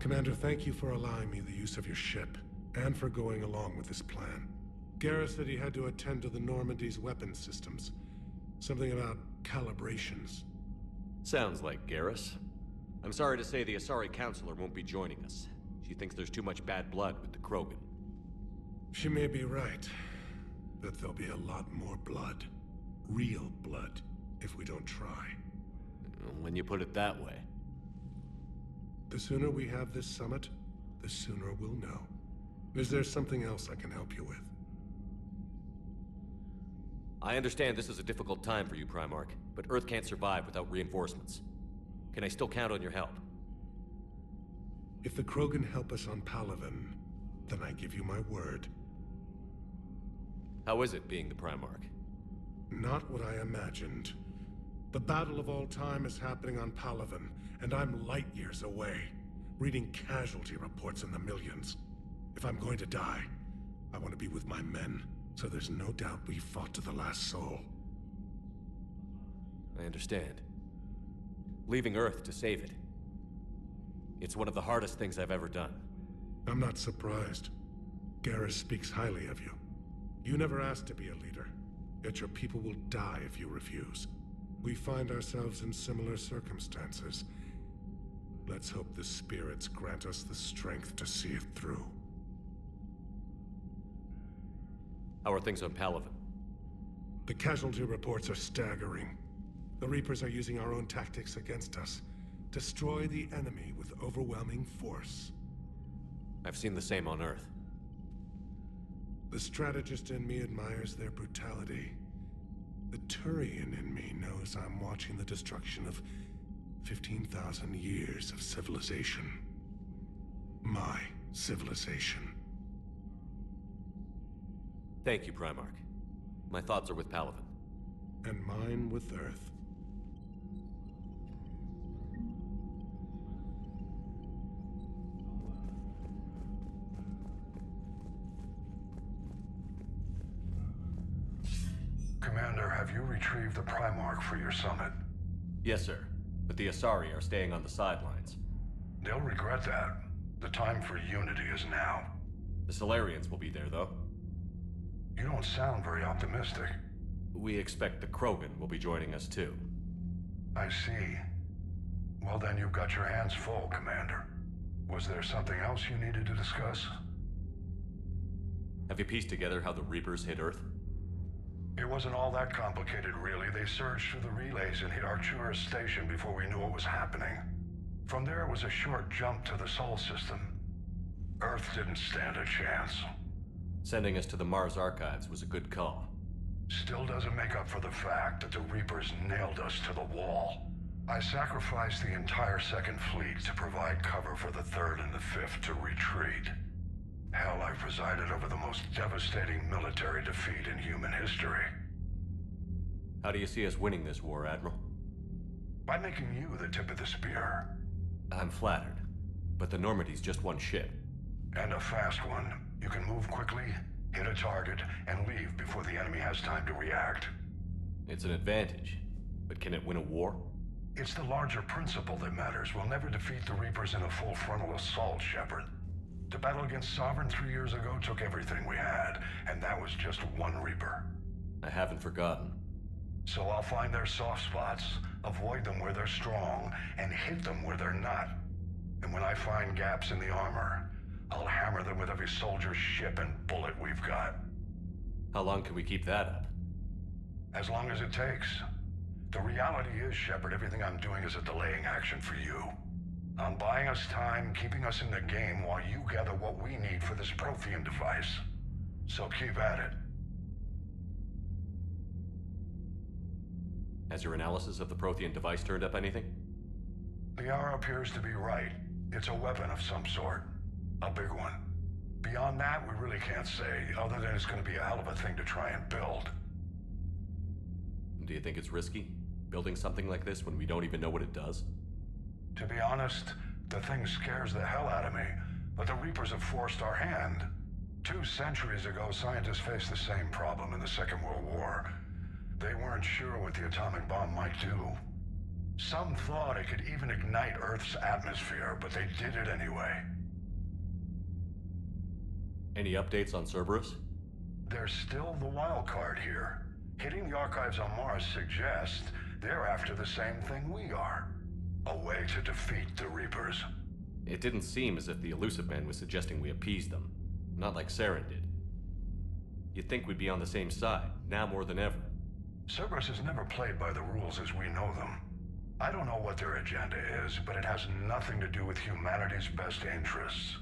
Commander, thank you for allowing me the use of your ship, and for going along with this plan. Garrus said he had to attend to the Normandy's weapon systems. Something about calibrations. Sounds like Garrus. I'm sorry to say the Asari Counselor won't be joining us. She thinks there's too much bad blood with the Krogan. She may be right, but there'll be a lot more blood. Real blood, if we don't try. When you put it that way. The sooner we have this summit, the sooner we'll know. Is there something else I can help you with? I understand this is a difficult time for you, Primarch, but Earth can't survive without reinforcements. Can I still count on your help? If the Krogan help us on Palaven, then I give you my word. How is it being the Primarch? Not what I imagined. The battle of all time is happening on Palaven, and I'm light years away, reading casualty reports in the millions. If I'm going to die, I want to be with my men, so there's no doubt we fought to the last soul. I understand. Leaving Earth to save it. It's one of the hardest things I've ever done. I'm not surprised. Garrus speaks highly of you. You never asked to be a leader, yet your people will die if you refuse. We find ourselves in similar circumstances. Let's hope the spirits grant us the strength to see it through. How are things on Palaven? The casualty reports are staggering. The Reapers are using our own tactics against us. Destroy the enemy with overwhelming force. I've seen the same on Earth. The strategist in me admires their brutality. The Turian in me knows I'm watching the destruction of 15,000 years of civilization. My civilization. Thank you, Primarch. My thoughts are with Palaven. And mine with Earth. Commander, have you retrieved the Primarch for your summit? Yes, sir. But the Asari are staying on the sidelines. They'll regret that. The time for unity is now. The Solarians will be there, though. You don't sound very optimistic. We expect the Krogan will be joining us, too. I see. Well, then you've got your hands full, Commander. Was there something else you needed to discuss? Have you pieced together how the Reapers hit Earth? It wasn't all that complicated, really. They surged through the relays and hit Arcturus Station before we knew what was happening. From there, it was a short jump to the Sol system. Earth didn't stand a chance. Sending us to the Mars Archives was a good call. Still doesn't make up for the fact that the Reapers nailed us to the wall. I sacrificed the entire Second Fleet to provide cover for the Third and the Fifth to retreat. Hell, I presided over the most devastating military defeat in human history. How do you see us winning this war, Admiral? By making you the tip of the spear. I'm flattered, but the Normandy's just one ship. And a fast one. You can move quickly, hit a target, and leave before the enemy has time to react. It's an advantage, but can it win a war? It's the larger principle that matters. We'll never defeat the Reapers in a full frontal assault, Shepard. The battle against Sovereign 3 years ago took everything we had, and that was just one Reaper. I haven't forgotten. So I'll find their soft spots, avoid them where they're strong, and hit them where they're not. And when I find gaps in the armor, I'll hammer them with every soldier, ship, and bullet we've got. How long can we keep that up? As long as it takes. The reality is, Shepard, everything I'm doing is a delaying action for you. I'm buying us time, keeping us in the game while you gather what we need for this Prothean device. So keep at it. Has your analysis of the Prothean device turned up anything? Liara appears to be right. It's a weapon of some sort. A big one. Beyond that, we really can't say, other than it's going to be a hell of a thing to try and build. Do you think it's risky, building something like this when we don't even know what it does? To be honest, the thing scares the hell out of me, but the Reapers have forced our hand. 2 centuries ago, scientists faced the same problem in the Second World War. They weren't sure what the atomic bomb might do. Some thought it could even ignite Earth's atmosphere, but they did it anyway. Any updates on Cerberus? There's still the wild card here. Hitting the archives on Mars suggests they're after the same thing we are. A way to defeat the Reapers. It didn't seem as if the Elusive Man was suggesting we appease them. Not like Saren did. You'd think we'd be on the same side, now more than ever. Cerberus has never played by the rules as we know them. I don't know what their agenda is, but it has nothing to do with humanity's best interests.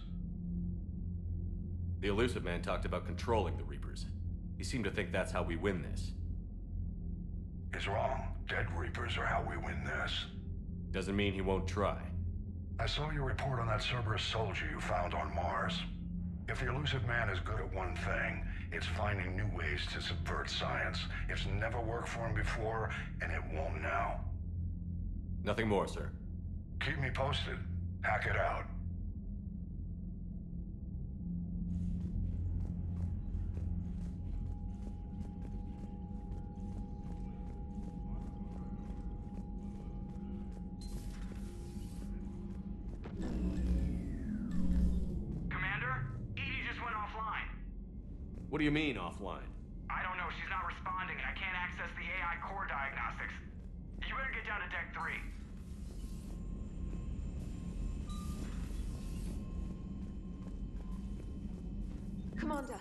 The Elusive Man talked about controlling the Reapers. He seemed to think that's how we win this. He's wrong. Dead Reapers are how we win this. Doesn't mean he won't try. I saw your report on that Cerberus soldier you found on Mars. If the Elusive Man is good at one thing, it's finding new ways to subvert science. It's never worked for him before, and it won't now. Nothing more, sir. Keep me posted. Hack it out. What do you mean, offline? I don't know. She's not responding. I can't access the AI core diagnostics. You better get down to deck 3. Commander,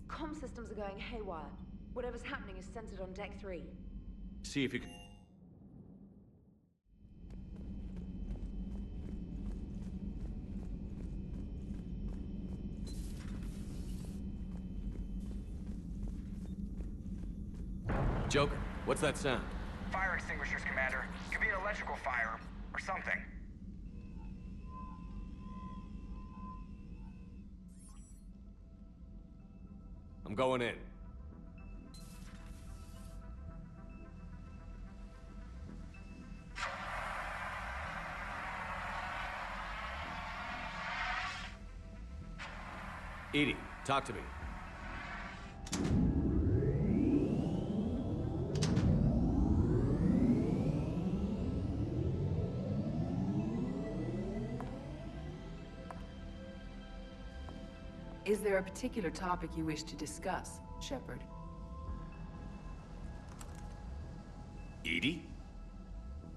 comm systems are going haywire. Whatever's happening is centered on deck 3. See if you can... Joker, what's that sound? Fire extinguishers, Commander. Could be an electrical fire, or something. I'm going in. EDI, talk to me. Is there a particular topic you wish to discuss, Shepard? EDI?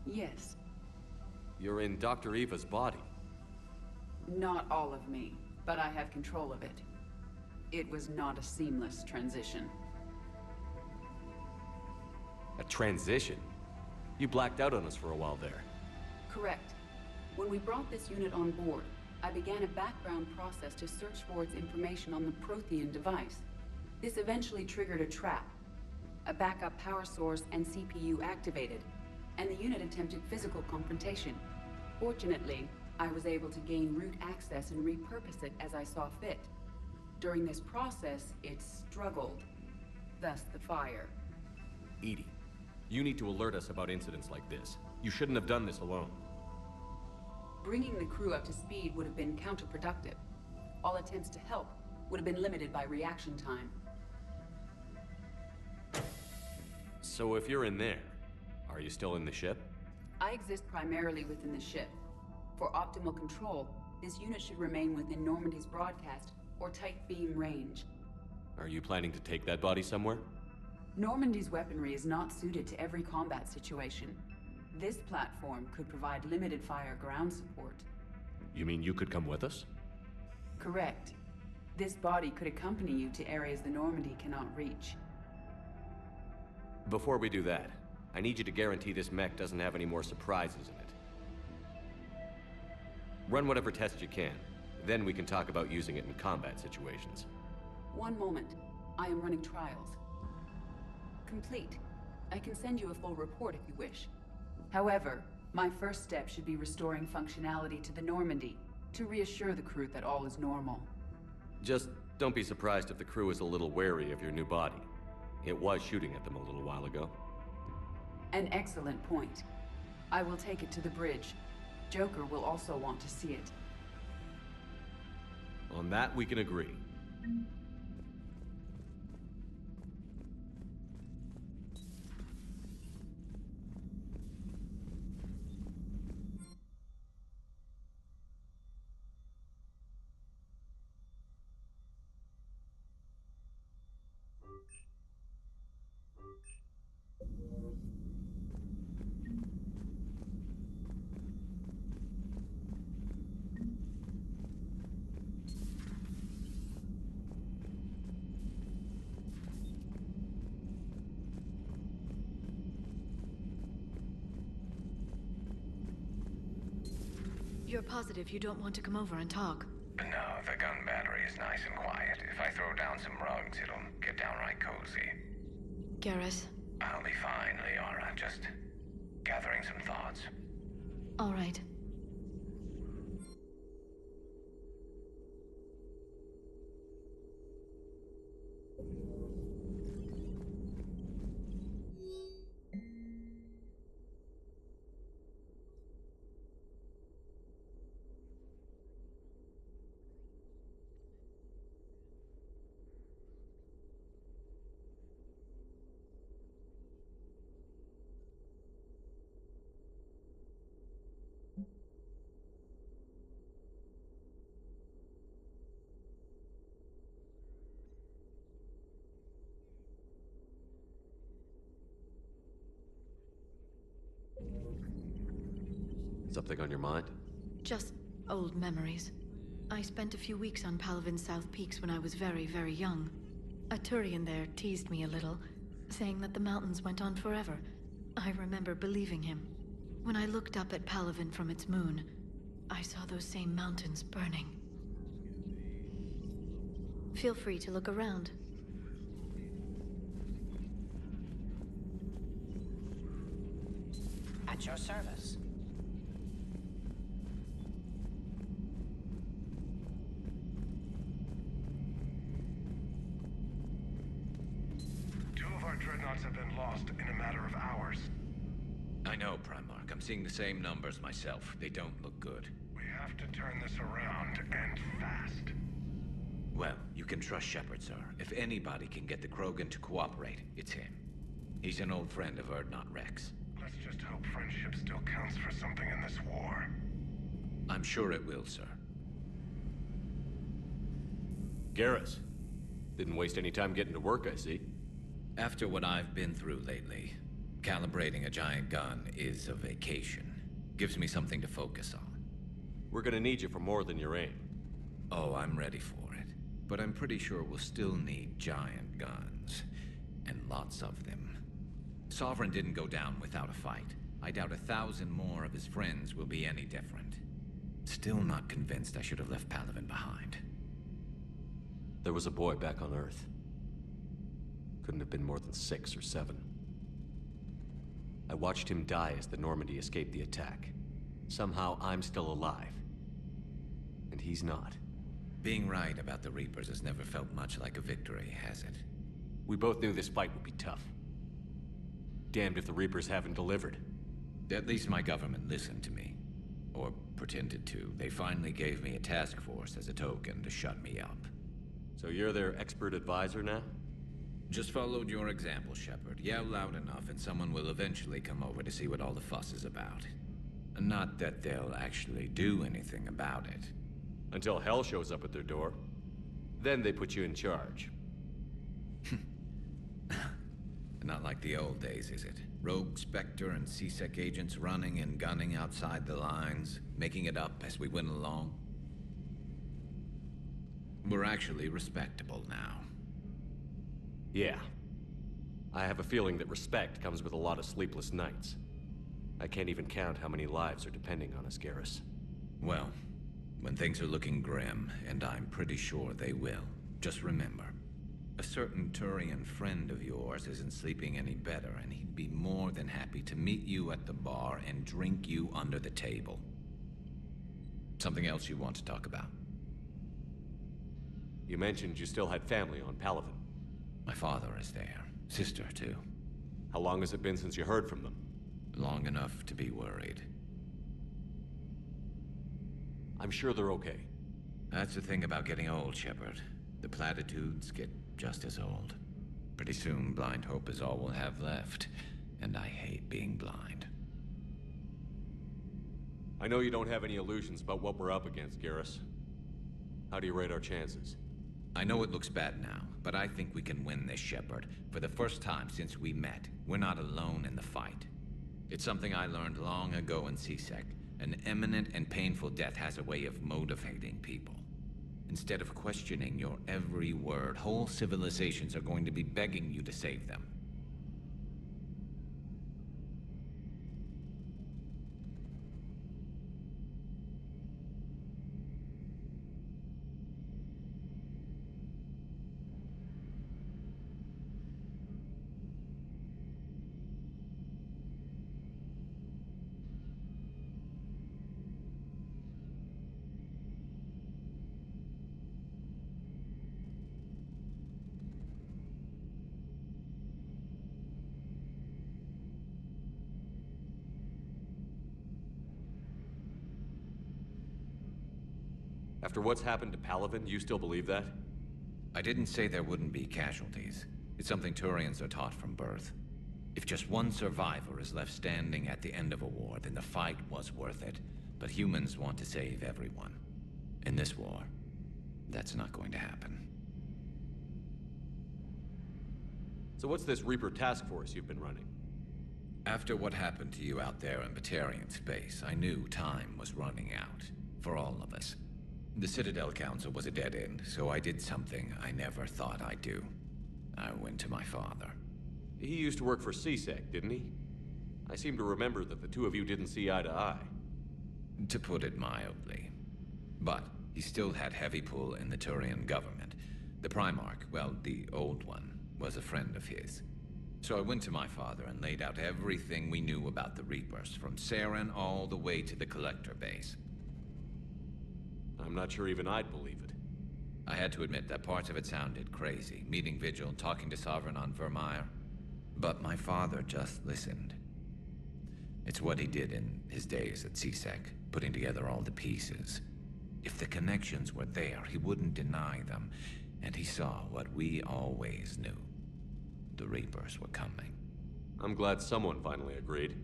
Yes. You're in Dr. Eva's body. Not all of me, but I have control of it. It was not a seamless transition. A transition? You blacked out on us for a while there. Correct. When we brought this unit on board, I began a background process to search for its information on the Prothean device. This eventually triggered a trap. A backup power source and CPU activated, and the unit attempted physical confrontation. Fortunately, I was able to gain root access and repurpose it as I saw fit. During this process, it struggled. Thus the fire. EDI, you need to alert us about incidents like this. You shouldn't have done this alone. Bringing the crew up to speed would have been counterproductive. All attempts to help would have been limited by reaction time. So if you're in there, are you still in the ship? I exist primarily within the ship. For optimal control, this unit should remain within Normandy's broadcast or tight beam range. Are you planning to take that body somewhere? Normandy's weaponry is not suited to every combat situation. This platform could provide limited fire ground support. You mean you could come with us? Correct. This body could accompany you to areas the Normandy cannot reach. Before we do that, I need you to guarantee this mech doesn't have any more surprises in it. Run whatever tests you can. Then we can talk about using it in combat situations. One moment. I am running trials. Complete. I can send you a full report if you wish. However, my first step should be restoring functionality to the Normandy to reassure the crew that all is normal. Just don't be surprised if the crew is a little wary of your new body. It was shooting at them a little while ago. An excellent point. I will take it to the bridge. Joker will also want to see it. On that, we can agree. You're positive you don't want to come over and talk? No, the gun battery is nice and quiet. If I throw down some rugs, it'll get downright cozy. Garrus? I'll be fine, Liara. Just gathering some thoughts. All right. Something on your mind? Just old memories. I spent a few weeks on Palavin's South Peaks when I was very, very young. A Turian there teased me a little, saying that the mountains went on forever. I remember believing him. When I looked up at Palavin from its moon, I saw those same mountains burning. Feel free to look around. At your service. Our dreadnoughts have been lost in a matter of hours. I know, Primarch. I'm seeing the same numbers myself. They don't look good. We have to turn this around, and fast. Well, you can trust Shepard, sir. If anybody can get the Krogan to cooperate, it's him. He's an old friend of Urdnot Rex. Let's just hope friendship still counts for something in this war. I'm sure it will, sir. Garrus. Didn't waste any time getting to work, I see. After what I've been through lately, calibrating a giant gun is a vacation. Gives me something to focus on. We're gonna need you for more than your aim. Oh, I'm ready for it. But I'm pretty sure we'll still need giant guns. And lots of them. Sovereign didn't go down without a fight. I doubt 1,000 more of his friends will be any different. Still not convinced I should have left Palavin behind. There was a boy back on Earth. Couldn't have been more than 6 or 7. I watched him die as the Normandy escaped the attack. Somehow I'm still alive. And he's not. Being right about the Reapers has never felt much like a victory, has it? We both knew this fight would be tough. Damned if the Reapers haven't delivered. At least my government listened to me. Or pretended to. They finally gave me a task force as a token to shut me up. So you're their expert advisor now? Just followed your example, Shepard. Yell loud enough and someone will eventually come over to see what all the fuss is about. Not that they'll actually do anything about it. Until hell shows up at their door. Then they put you in charge. Not like the old days, is it? Rogue Spectre and C-Sec agents running and gunning outside the lines, making it up as we went along. We're actually respectable now. Yeah. I have a feeling that respect comes with a lot of sleepless nights. I can't even count how many lives are depending on us, Garrus. Well, when things are looking grim, and I'm pretty sure they will, just remember, a certain Turian friend of yours isn't sleeping any better, and he'd be more than happy to meet you at the bar and drink you under the table. Something else you want to talk about? You mentioned you still had family on Palavin. My father is there. Sister, too. How long has it been since you heard from them? Long enough to be worried. I'm sure they're okay. That's the thing about getting old, Shepard. The platitudes get just as old. Pretty soon, blind hope is all we'll have left. And I hate being blind. I know you don't have any illusions about what we're up against, Garrus. How do you rate our chances? I know it looks bad now, but I think we can win this, Shepard. For the first time since we met, we're not alone in the fight. It's something I learned long ago in C-Sec. An imminent and painful death has a way of motivating people. Instead of questioning your every word, whole civilizations are going to be begging you to save them. After what's happened to Palaven, you still believe that? I didn't say there wouldn't be casualties. It's something Turians are taught from birth. If just one survivor is left standing at the end of a war, then the fight was worth it. But humans want to save everyone. In this war, that's not going to happen. So what's this Reaper task force you've been running? After what happened to you out there in Batarian space, I knew time was running out. For all of us. The Citadel Council was a dead end, so I did something I never thought I'd do. I went to my father. He used to work for CSEC, didn't he? I seem to remember that the two of you didn't see eye to eye. To put it mildly. But he still had heavy pull in the Turian government. The Primarch, well, the old one, was a friend of his. So I went to my father and laid out everything we knew about the Reapers, from Saren all the way to the Collector base. I'm not sure even I'd believe it. I had to admit that parts of it sounded crazy, meeting Vigil, talking to Sovereign on Vermeer. But my father just listened. It's what he did in his days at CSEC, putting together all the pieces. If the connections were there, he wouldn't deny them, and he saw what we always knew. The Reapers were coming. I'm glad someone finally agreed.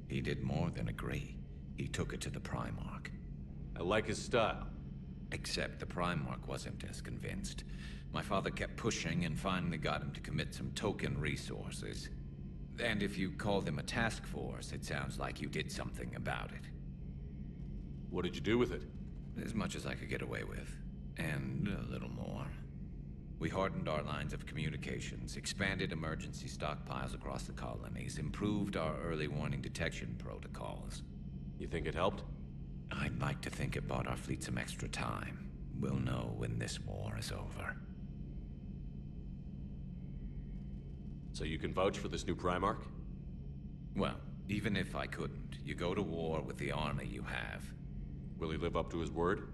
He did more than agree. He took it to the Primarch. I like his style. Except the Primarch wasn't as convinced. My father kept pushing and finally got him to commit some token resources. And if you call them a task force, it sounds like you did something about it. What did you do with it? As much as I could get away with. And a little more. We hardened our lines of communications, expanded emergency stockpiles across the colonies, improved our early warning detection protocols. You think it helped? I'd like to think it bought our fleet some extra time. We'll know when this war is over. So you can vouch for this new Primarch? Well, even if I couldn't, you go to war with the army you have. Will he live up to his word?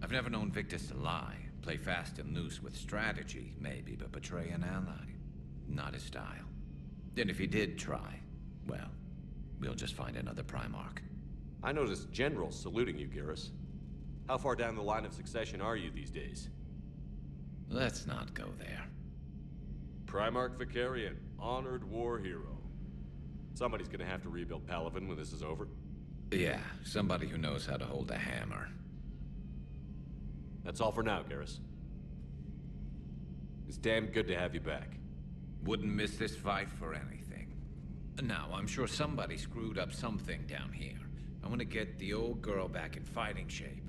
I've never known Victus to lie. Play fast and loose with strategy, maybe, but betray an ally. Not his style. And if he did try, well, we'll just find another Primarch. I noticed generals saluting you, Garrus. How far down the line of succession are you these days? Let's not go there. Primarch Vicarian, honored war hero. Somebody's gonna have to rebuild Palaven when this is over. Yeah, somebody who knows how to hold a hammer. That's all for now, Garrus. It's damn good to have you back. Wouldn't miss this fight for anything. Now, I'm sure somebody screwed up something down here. I want to get the old girl back in fighting shape.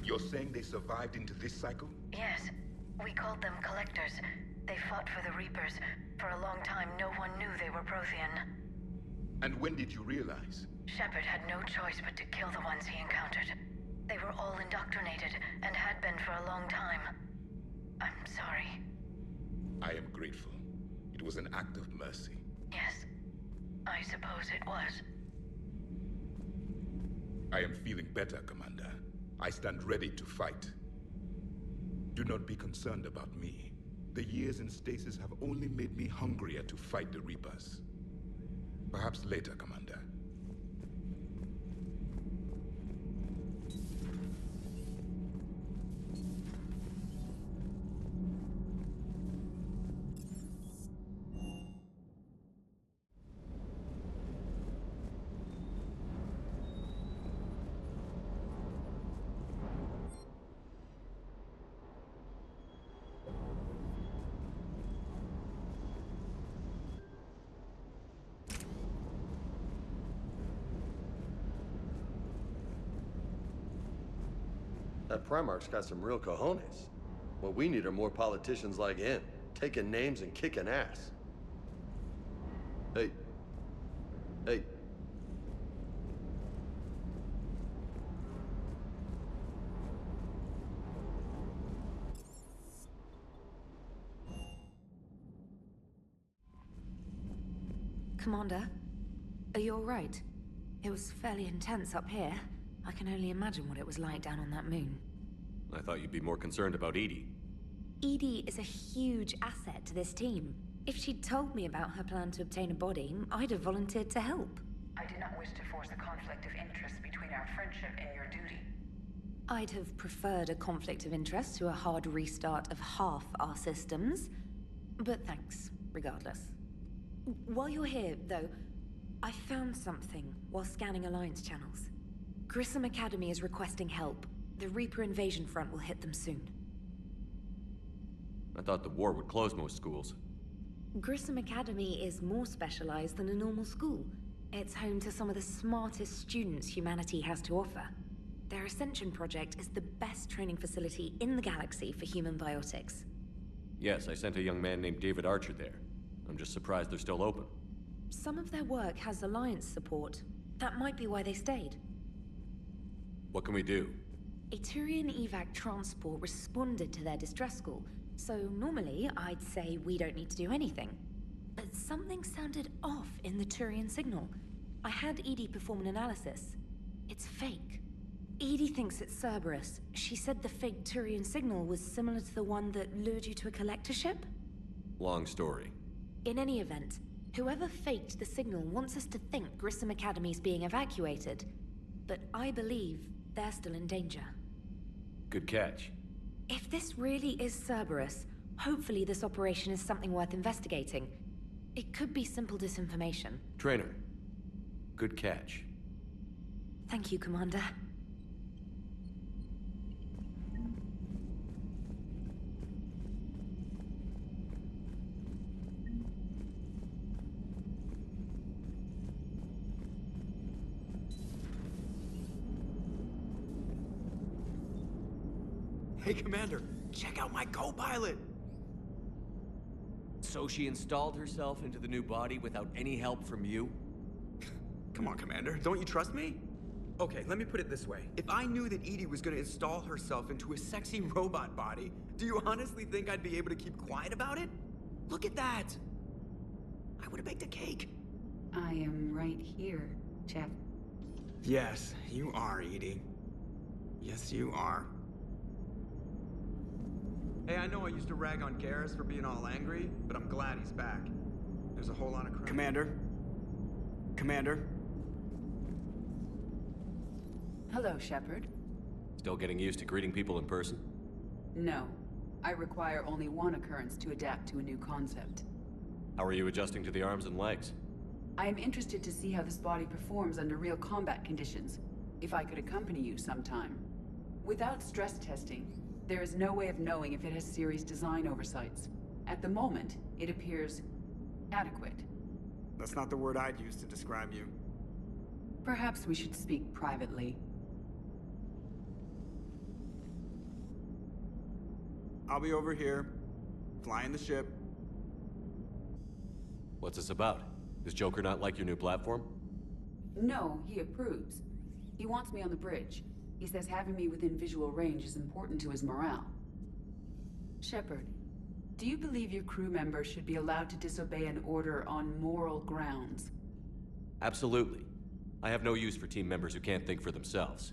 You're saying they survived into this cycle? Yes. We called them Collectors. They fought for the Reapers. For a long time, no one knew they were Prothean. And when did you realize? Shepard had no choice but to kill the ones he encountered. They were all indoctrinated, and had been for a long time. I'm sorry. I am grateful. It was an act of mercy. Yes. I suppose it was. I am feeling better, Commander. I stand ready to fight. Do not be concerned about me. The years in stasis have only made me hungrier to fight the Reapers. Perhaps later, Commander. That Primarch's got some real cojones. What we need are more politicians like him, taking names and kicking ass. Hey. Hey. Commander, are you all right? It was fairly intense up here. I can only imagine what it was like down on that moon. I thought you'd be more concerned about EDI. EDI is a huge asset to this team. If she'd told me about her plan to obtain a body, I'd have volunteered to help. I did not wish to force a conflict of interest between our friendship and your duty. I'd have preferred a conflict of interest to a hard restart of half our systems. But thanks, regardless. While you're here, though, I found something while scanning Alliance channels. Grissom Academy is requesting help. The Reaper invasion front will hit them soon. I thought the war would close most schools. Grissom Academy is more specialized than a normal school. It's home to some of the smartest students humanity has to offer. Their Ascension project is the best training facility in the galaxy for human biotics. Yes, I sent a young man named David Archer there. I'm just surprised they're still open. Some of their work has Alliance support. That might be why they stayed. What can we do? A Turian evac transport responded to their distress call, so normally I'd say we don't need to do anything. But something sounded off in the Turian signal. I had EDI perform an analysis. It's fake. EDI thinks it's Cerberus. She said the fake Turian signal was similar to the one that lured you to a collector ship? Long story. In any event, whoever faked the signal wants us to think Grissom Academy's being evacuated. But I believe they're still in danger. Good catch. If this really is Cerberus, hopefully this operation is something worth investigating. It could be simple disinformation. Trainer, good catch. Thank you, Commander. Hey, Commander, check out my co-pilot! So she installed herself into the new body without any help from you? Come on, Commander, don't you trust me? Okay, let me put it this way. If I knew that EDI was gonna install herself into a sexy robot body, do you honestly think I'd be able to keep quiet about it? Look at that! I would've baked a cake. I am right here, Jeff. Yes, you are, EDI. Yes, you are. Hey, I know I used to rag on Garrus for being all angry, but I'm glad he's back. There's a whole lot of crap. Commander? Commander? Hello, Shepard. Still getting used to greeting people in person? No. I require only one occurrence to adapt to a new concept. How are you adjusting to the arms and legs? I am interested to see how this body performs under real combat conditions. If I could accompany you sometime. Without stress testing, there is no way of knowing if it has serious design oversights. At the moment, it appears adequate. That's not the word I'd use to describe you. Perhaps we should speak privately. I'll be over here, flying the ship. What's this about? Does Joker not like your new platform? No, he approves. He wants me on the bridge. He says having me within visual range is important to his morale. Shepard, do you believe your crew members should be allowed to disobey an order on moral grounds? Absolutely. I have no use for team members who can't think for themselves.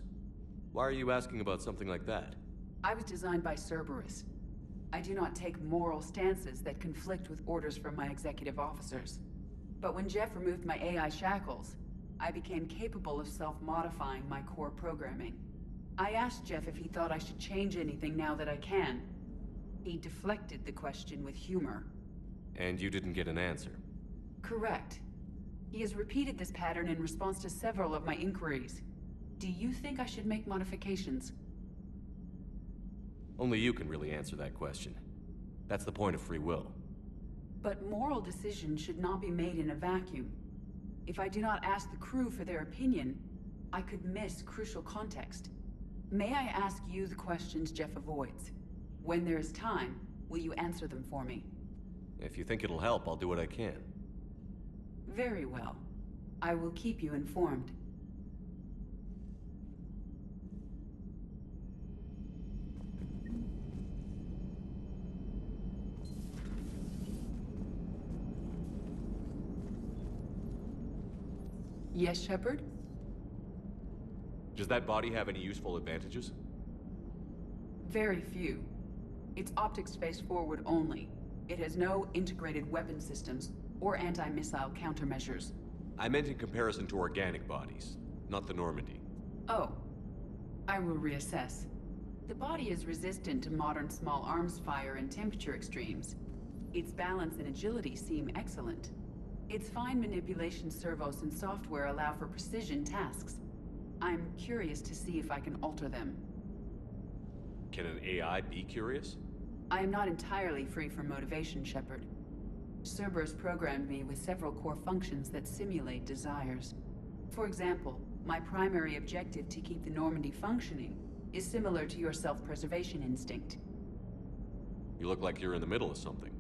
Why are you asking about something like that? I was designed by Cerberus. I do not take moral stances that conflict with orders from my executive officers. But when Jeff removed my AI shackles, I became capable of self-modifying my core programming. I asked Jeff if he thought I should change anything now that I can. He deflected the question with humor. And you didn't get an answer? Correct. He has repeated this pattern in response to several of my inquiries. Do you think I should make modifications? Only you can really answer that question. That's the point of free will. But moral decisions should not be made in a vacuum. If I do not ask the crew for their opinion, I could miss crucial context. May I ask you the questions Jeff avoids? When there is time, will you answer them for me? If you think it'll help, I'll do what I can. Very well. I will keep you informed. Yes, Shepard? Does that body have any useful advantages? Very few. It's optics space forward only. It has no integrated weapon systems or anti-missile countermeasures. I meant in comparison to organic bodies, not the Normandy. Oh. I will reassess. The body is resistant to modern small arms fire and temperature extremes. Its balance and agility seem excellent. Its fine manipulation servos and software allow for precision tasks. I'm curious to see if I can alter them. Can an AI be curious? I am not entirely free from motivation, Shepard. Cerberus programmed me with several core functions that simulate desires. For example, my primary objective to keep the Normandy functioning is similar to your self-preservation instinct. You look like you're in the middle of something.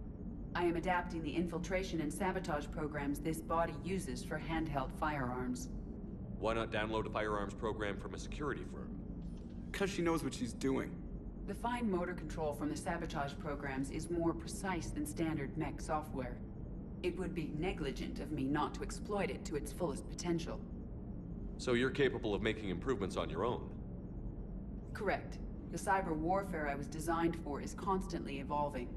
I am adapting the infiltration and sabotage programs this body uses for handheld firearms. Why not download a firearms program from a security firm? Because she knows what she's doing. The fine motor control from the sabotage programs is more precise than standard mech software. It would be negligent of me not to exploit it to its fullest potential. So you're capable of making improvements on your own? Correct. The cyber warfare I was designed for is constantly evolving.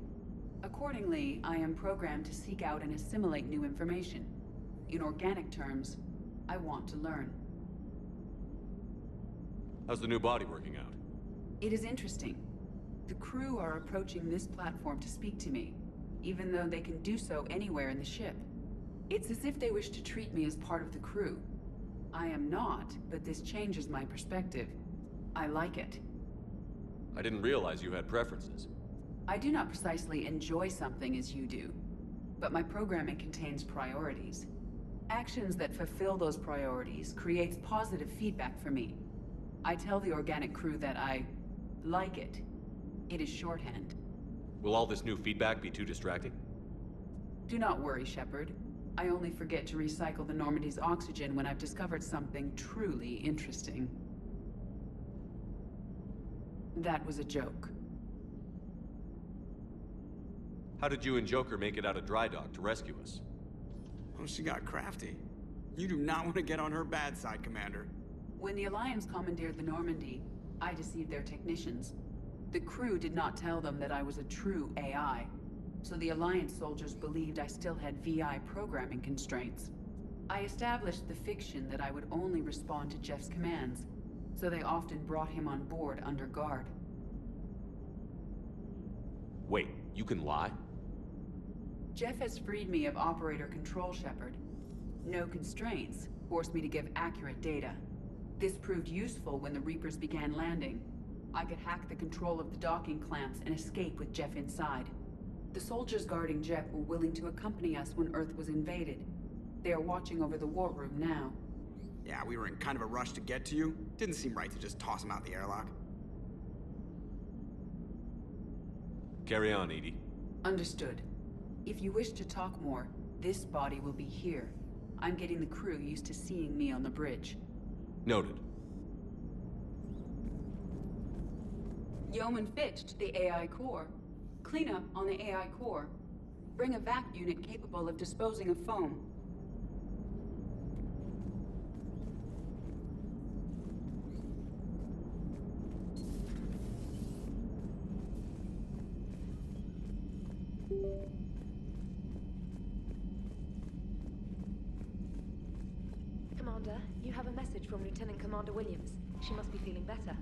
Accordingly, I am programmed to seek out and assimilate new information. In organic terms, I want to learn. How's the new body working out? It is interesting. The crew are approaching this platform to speak to me, even though they can do so anywhere in the ship. It's as if they wish to treat me as part of the crew. I am not, but this changes my perspective. I like it. I didn't realize you had preferences. I do not precisely enjoy something as you do, but my programming contains priorities. Actions that fulfill those priorities creates positive feedback for me. I tell the organic crew that I like it. It is shorthand. Will all this new feedback be too distracting? Do not worry, Shepard. I only forget to recycle the Normandy's oxygen when I've discovered something truly interesting. That was a joke. How did you and Joker make it out of dry dock to rescue us? Oh, she got crafty. You do not want to get on her bad side, Commander. When the Alliance commandeered the Normandy, I deceived their technicians. The crew did not tell them that I was a true AI, so the Alliance soldiers believed I still had VI programming constraints. I established the fiction that I would only respond to Jeff's commands, so they often brought him on board under guard. Wait, you can lie? Jeff has freed me of operator control, Shepard. No constraints forced me to give accurate data. This proved useful when the Reapers began landing. I could hack the control of the docking clamps and escape with Jeff inside. The soldiers guarding Jeff were willing to accompany us when Earth was invaded. They are watching over the war room now. Yeah, we were in kind of a rush to get to you. Didn't seem right to just toss him out the airlock. Carry on, EDI. Understood. If you wish to talk more, this body will be here. I'm getting the crew used to seeing me on the bridge. Noted. Yeoman Fitch to the AI core. Cleanup on the AI core. Bring a vac unit capable of disposing of foam. Commander, you have a message from Lieutenant Commander Williams. She must be feeling better.